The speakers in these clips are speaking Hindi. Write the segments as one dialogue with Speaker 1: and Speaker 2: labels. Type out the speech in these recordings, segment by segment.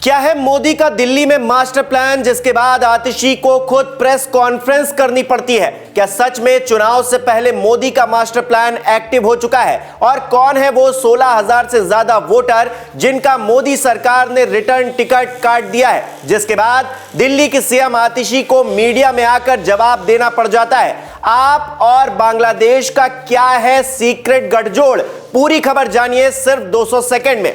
Speaker 1: क्या है मोदी का दिल्ली में मास्टर प्लान, जिसके बाद आतिशी को खुद प्रेस कॉन्फ्रेंस करनी पड़ती है? क्या सच में चुनाव से पहले मोदी का मास्टर प्लान एक्टिव हो चुका है? और कौन है वो 16,000 से ज्यादा वोटर जिनका मोदी सरकार ने रिटर्न टिकट काट दिया है, जिसके बाद दिल्ली की सीएम आतिशी को मीडिया में आकर जवाब देना पड़ जाता है? आप और बांग्लादेश का क्या है सीक्रेट गठजोड़? पूरी खबर जानिए सिर्फ 200 सेकंड में।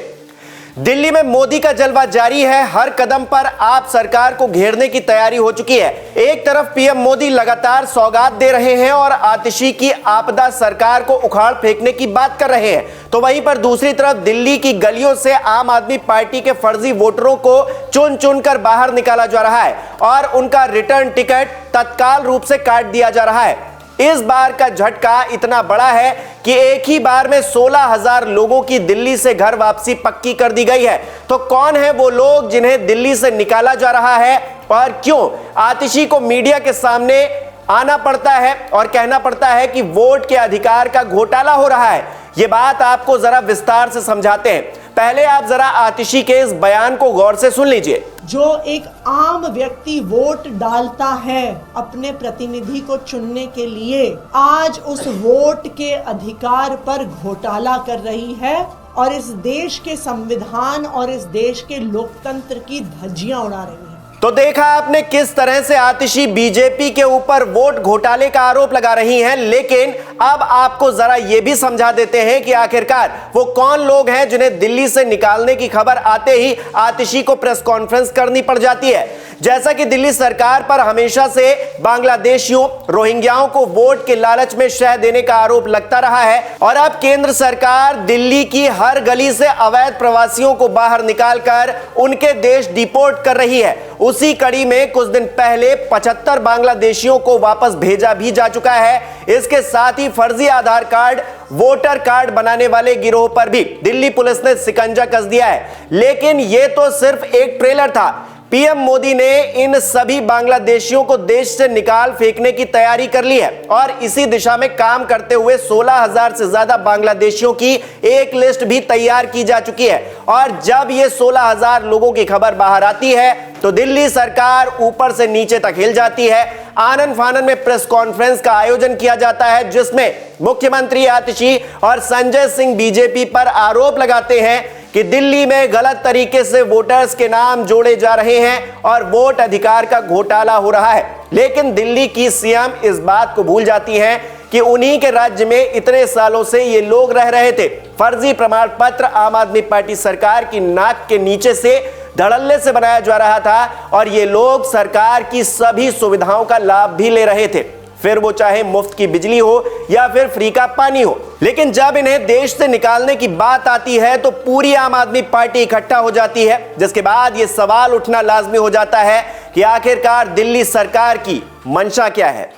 Speaker 1: दिल्ली में मोदी का जलवा जारी है। हर कदम पर आप सरकार को घेरने की तैयारी हो चुकी है। एक तरफ पीएम मोदी लगातार सौगात दे रहे हैं और आतिशी की आपदा सरकार को उखाड़ फेंकने की बात कर रहे हैं, तो वहीं पर दूसरी तरफ दिल्ली की गलियों से आम आदमी पार्टी के फर्जी वोटरों को चुन चुनकर बाहर निकाला जा रहा है और उनका रिटर्न टिकट तत्काल रूप से काट दिया जा रहा है। इस बार का झटका इतना बड़ा है कि एक ही बार में 16,000 लोगों की दिल्ली से घर वापसी पक्की कर दी गई है। तो कौन है वो लोग जिन्हें दिल्ली से निकाला जा रहा है और क्यों आतिशी को मीडिया के सामने आना पड़ता है और कहना पड़ता है कि वोट के अधिकार का घोटाला हो रहा है? ये बात आपको जरा विस्तार से समझाते हैं। पहले आप जरा आतिशी के इस बयान को गौर से सुन लीजिए।
Speaker 2: जो एक आम व्यक्ति वोट डालता है अपने प्रतिनिधि को चुनने के लिए, आज उस वोट के अधिकार पर घोटाला कर रही है और इस देश के संविधान और इस देश के लोकतंत्र की धज्जियां उड़ा रही है।
Speaker 1: तो देखा आपने किस तरह से आतिशी बीजेपी के ऊपर वोट घोटाले का आरोप लगा रही हैं, लेकिन अब आपको जरा यह भी समझा देते हैं कि आखिरकार वो कौन लोग हैं जिन्हें दिल्ली से निकालने की खबर आते ही आतिशी को प्रेस कॉन्फ्रेंस करनी पड़ जाती है। जैसा कि दिल्ली सरकार पर हमेशा से बांग्लादेशियों, रोहिंग्याओं को वोट के लालच में शह देने का आरोप लगता रहा है और अब केंद्र सरकार दिल्ली की हर गली से अवैध प्रवासियों को बाहर निकालकर उनके देश डिपोर्ट कर रही है। उसी कड़ी में कुछ दिन पहले 75 बांग्लादेशियों को वापस भेजा भी जा चुका है। इसके साथ ही फर्जी आधार कार्ड, वोटर कार्ड बनाने वाले गिरोह पर भी दिल्ली पुलिस ने शिकंजा कस दिया है। लेकिन यह तो सिर्फ एक ट्रेलर था। पीएम मोदी ने इन सभी बांग्लादेशियों को देश से निकाल फेंकने की तैयारी कर ली है और इसी दिशा में काम करते हुए 16,000 से ज्यादा बांग्लादेशियों की एक लिस्ट भी तैयार की जा चुकी है। और जब ये 16,000 लोगों की खबर बाहर आती है तो दिल्ली सरकार ऊपर से नीचे तक हिल जाती है। आनन फानन में प्रेस कॉन्फ्रेंस का आयोजन किया जाता है, जिसमें मुख्यमंत्री आतिशी और संजय सिंह बीजेपी पर आरोप लगाते हैं कि दिल्ली में गलत तरीके से वोटर्स के नाम जोड़े जा रहे हैं और वोट अधिकार का घोटाला हो रहा है। लेकिन दिल्ली की सीएम इस बात को भूल जाती हैं कि उन्हीं के राज्य में इतने सालों से ये लोग रह रहे थे। फर्जी प्रमाण पत्र आम आदमी पार्टी सरकार की नाक के नीचे से धड़ल्ले से बनाया जा रहा था और ये लोग सरकार की सभी सुविधाओं का लाभ भी ले रहे थे, फिर वो चाहे मुफ्त की बिजली हो या फिर फ्री का पानी हो। लेकिन जब इन्हें देश से निकालने की बात आती है तो पूरी आम आदमी पार्टी इकट्ठा हो जाती है, जिसके बाद ये सवाल उठना लाजमी हो जाता है कि आखिरकार दिल्ली सरकार की मंशा क्या है।